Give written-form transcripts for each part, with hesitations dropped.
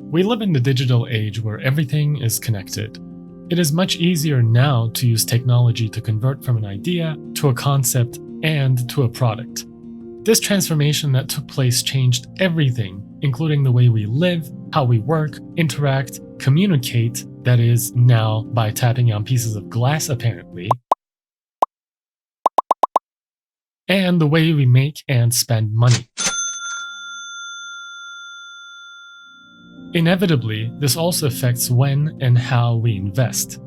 We live in the digital age where everything is connected. It is much easier now to use technology to convert from an idea to a concept and to a product. This transformation that took place changed everything, including the way we live, how we work, interact, communicate, that is, now by tapping on pieces of glass apparently, and the way we make and spend money. Inevitably, this also affects when and how we invest.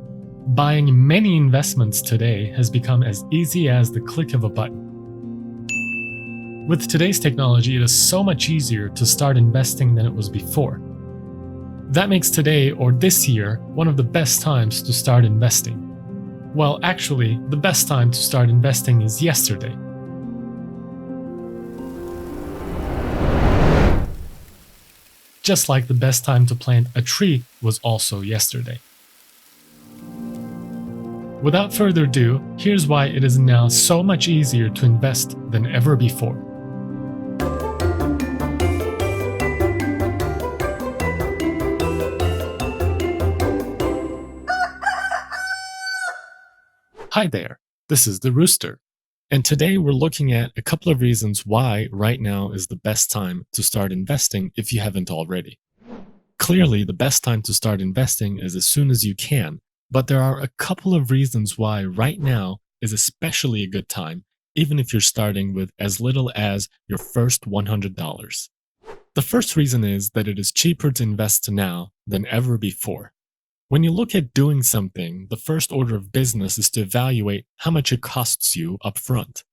Buying many investments today has become as easy as the click of a button. With today's technology, it is so much easier to start investing than it was before. That makes today or this year one of the best times to start investing. Well, actually, the best time to start investing is yesterday. Just like the best time to plant a tree was also yesterday. Without further ado, here's why it is now so much easier to invest than ever before. Hi there, this is the Rooster, and today we're looking at a couple of reasons why right now is the best time to start investing if you haven't already. Clearly, the best time to start investing is as soon as you can, but there are a couple of reasons why right now is especially a good time, even if you're starting with as little as your first $100. The first reason is that it is cheaper to invest now than ever before. When you look at doing something, the first order of business is to evaluate how much it costs you upfront.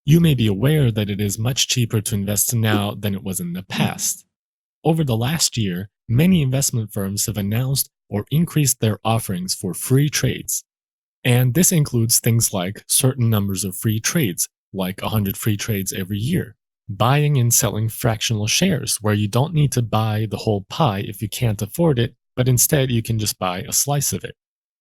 You may be aware that it is much cheaper to invest now than it was in the past. Over the last year, many investment firms have announced or increased their offerings for free trades. And this includes things like certain numbers of free trades, like 100 free trades every year. Buying and selling fractional shares, where you don't need to buy the whole pie if you can't afford it, but instead you can just buy a slice of it.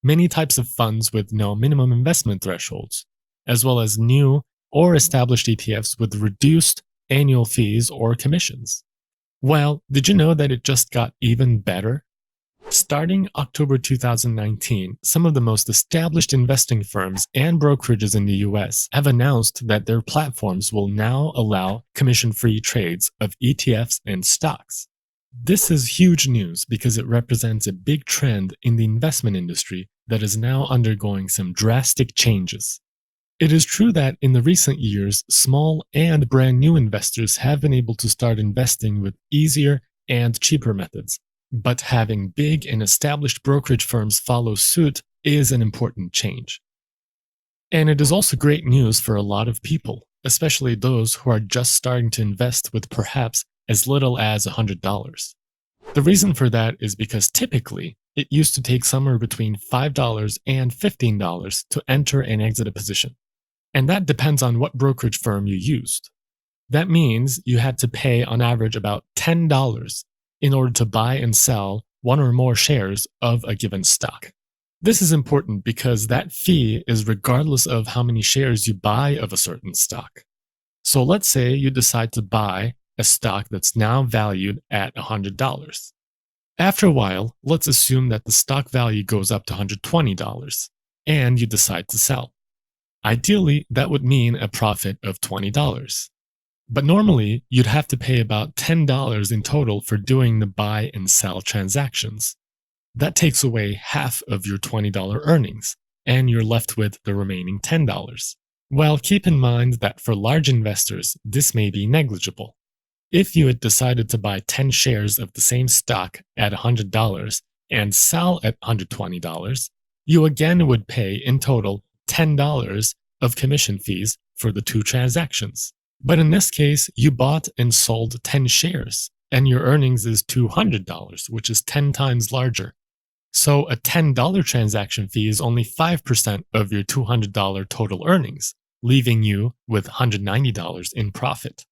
Many types of funds with no minimum investment thresholds, as well as new or established ETFs with reduced annual fees or commissions. Well, did you know that it just got even better? Starting October 2019, some of the most established investing firms and brokerages in the US have announced that their platforms will now allow commission-free trades of ETFs and stocks. This is huge news because it represents a big trend in the investment industry that is now undergoing some drastic changes. It is true that in the recent years, small and brand new investors have been able to start investing with easier and cheaper methods, but having big and established brokerage firms follow suit is an important change. And it is also great news for a lot of people, especially those who are just starting to invest with perhaps as little as $100. The reason for that is because typically, it used to take somewhere between $5 and $15 to enter and exit a position. And that depends on what brokerage firm you used. That means you had to pay on average about $10 in order to buy and sell one or more shares of a given stock. This is important because that fee is regardless of how many shares you buy of a certain stock. So let's say you decide to buy a stock that's now valued at $100. After a while, let's assume that the stock value goes up to $120 and you decide to sell. Ideally, that would mean a profit of $20. But normally, you'd have to pay about $10 in total for doing the buy and sell transactions. That takes away half of your $20 earnings, and you're left with the remaining $10. Well, keep in mind that for large investors, this may be negligible. If you had decided to buy 10 shares of the same stock at $100 and sell at $120, you again would pay in total $10 of commission fees for the two transactions. But in this case, you bought and sold 10 shares, and your earnings is $200, which is 10 times larger. So a $10 transaction fee is only 5% of your $200 total earnings, leaving you with $190 in profit.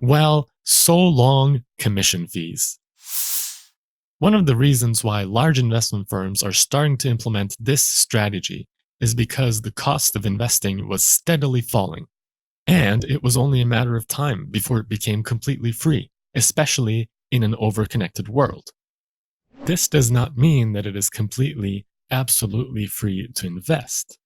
Well, so long commission fees. One of the reasons why large investment firms are starting to implement this strategy is because the cost of investing was steadily falling, and it was only a matter of time before it became completely free, especially in an overconnected world. This does not mean that it is completely, absolutely free to invest.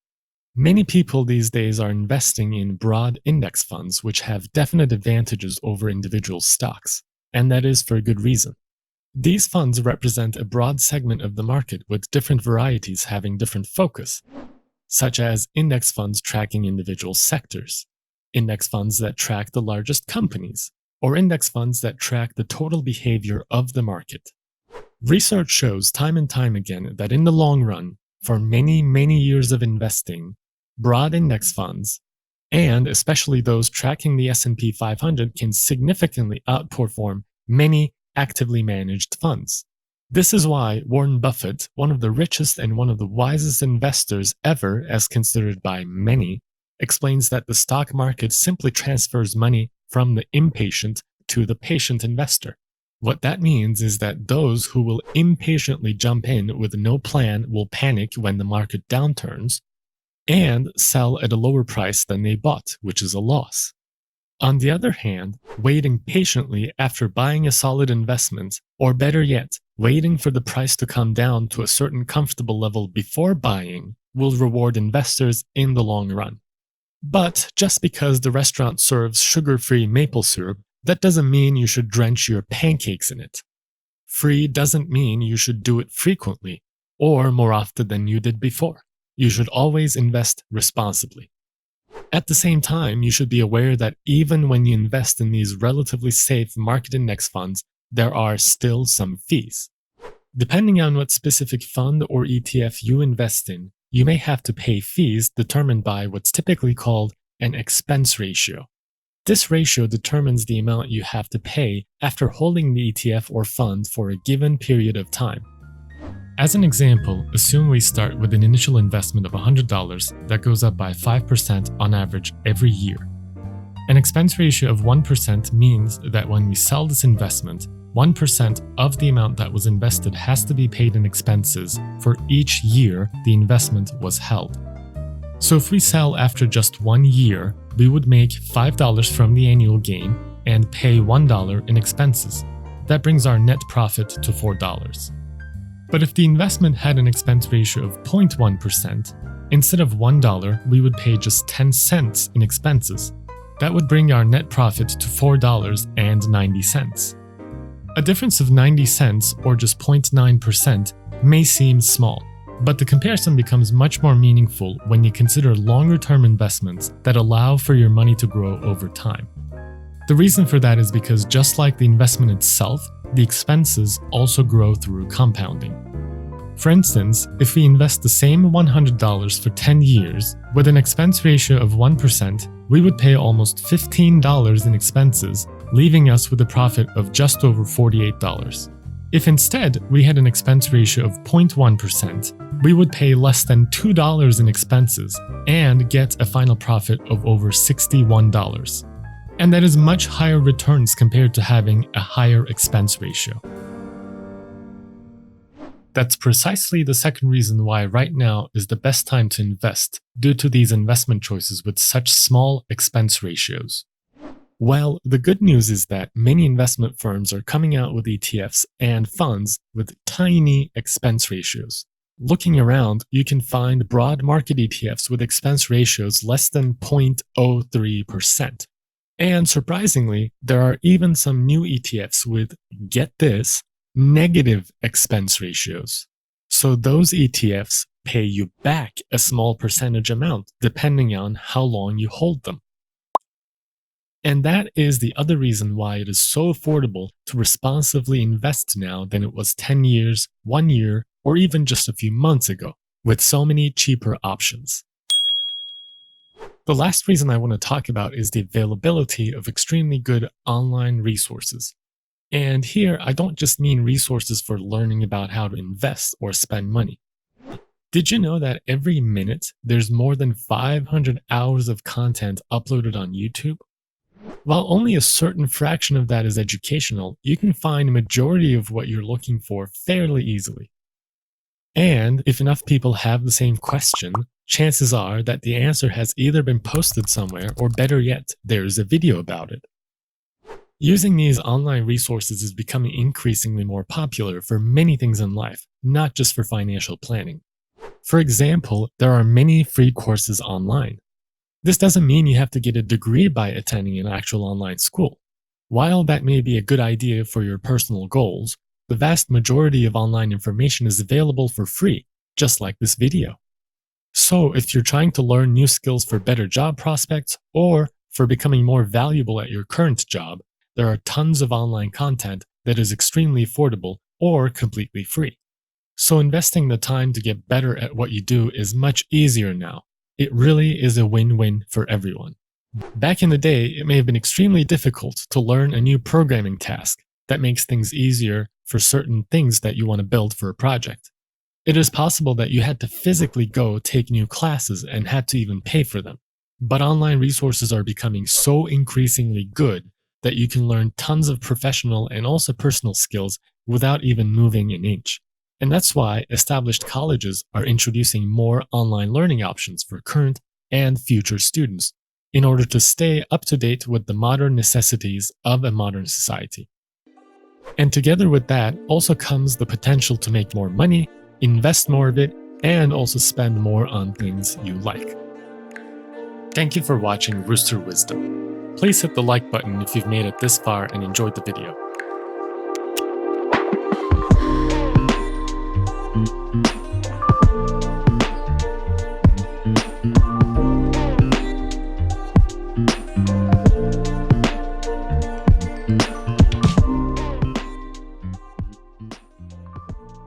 Many people these days are investing in broad index funds, which have definite advantages over individual stocks, and that is for a good reason. These funds represent a broad segment of the market with different varieties having different focus, such as index funds tracking individual sectors, index funds that track the largest companies, or index funds that track the total behavior of the market. Research shows time and time again that in the long run, for many, many years of investing, broad index funds, and especially those tracking the S&P 500, can significantly outperform many actively managed funds. This is why Warren Buffett, one of the richest and one of the wisest investors ever as considered by many, explains that the stock market simply transfers money from the impatient to the patient investor. What that means is that those who will impatiently jump in with no plan will panic when the market downturns and sell at a lower price than they bought, which is a loss. On the other hand, waiting patiently after buying a solid investment, or better yet, waiting for the price to come down to a certain comfortable level before buying, will reward investors in the long run. But just because the restaurant serves sugar-free maple syrup, that doesn't mean you should drench your pancakes in it. Free doesn't mean you should do it frequently, or more often than you did before. You should always invest responsibly. At the same time, you should be aware that even when you invest in these relatively safe market index funds, there are still some fees. Depending on what specific fund or ETF you invest in, you may have to pay fees determined by what's typically called an expense ratio. This ratio determines the amount you have to pay after holding the ETF or fund for a given period of time. As an example, assume we start with an initial investment of $100 that goes up by 5% on average every year. An expense ratio of 1% means that when we sell this investment, 1% of the amount that was invested has to be paid in expenses for each year the investment was held. So if we sell after just 1 year, we would make $5 from the annual gain and pay $1 in expenses. That brings our net profit to $4. But if the investment had an expense ratio of 0.1%, instead of $1, we would pay just 10 cents in expenses. That would bring our net profit to $4.90. A difference of 90 cents, or just 0.9%, may seem small, but the comparison becomes much more meaningful when you consider longer-term investments that allow for your money to grow over time. The reason for that is because just like the investment itself, the expenses also grow through compounding. For instance, if we invest the same $100 for 10 years, with an expense ratio of 1%, we would pay almost $15 in expenses, leaving us with a profit of just over $48. If instead we had an expense ratio of 0.1%, we would pay less than $2 in expenses and get a final profit of over $61. And that is much higher returns compared to having a higher expense ratio. That's precisely the second reason why right now is the best time to invest, due to these investment choices with such small expense ratios. Well, the good news is that many investment firms are coming out with ETFs and funds with tiny expense ratios. Looking around, you can find broad market ETFs with expense ratios less than 0.03%. And surprisingly, there are even some new ETFs with, get this, negative expense ratios. So those ETFs pay you back a small percentage amount depending on how long you hold them. And that is the other reason why it is so affordable to responsibly invest now than it was 10 years, 1 year, or even just a few months ago, with so many cheaper options. The last reason I want to talk about is the availability of extremely good online resources. And here, I don't just mean resources for learning about how to invest or spend money. Did you know that every minute there's more than 500 hours of content uploaded on YouTube? While only a certain fraction of that is educational, you can find a majority of what you're looking for fairly easily. And if enough people have the same question, chances are that the answer has either been posted somewhere or better yet, there is a video about it. Using these online resources is becoming increasingly more popular for many things in life, not just for financial planning. For example, there are many free courses online. This doesn't mean you have to get a degree by attending an actual online school. While that may be a good idea for your personal goals, the vast majority of online information is available for free, just like this video. So, if you're trying to learn new skills for better job prospects or for becoming more valuable at your current job, there are tons of online content that is extremely affordable or completely free. So, investing the time to get better at what you do is much easier now. It really is a win-win for everyone. Back in the day, it may have been extremely difficult to learn a new programming task that makes things easier for certain things that you want to build for a project. It is possible that you had to physically go take new classes and had to even pay for them. But online resources are becoming so increasingly good that you can learn tons of professional and also personal skills without even moving an inch. And that's why established colleges are introducing more online learning options for current and future students in order to stay up to date with the modern necessities of a modern society. And together with that also comes the potential to make more money, invest more of it, and also spend more on things you like. Thank you for watching Rooster Wisdom. Please hit the like button if you've made it this far and enjoyed the video.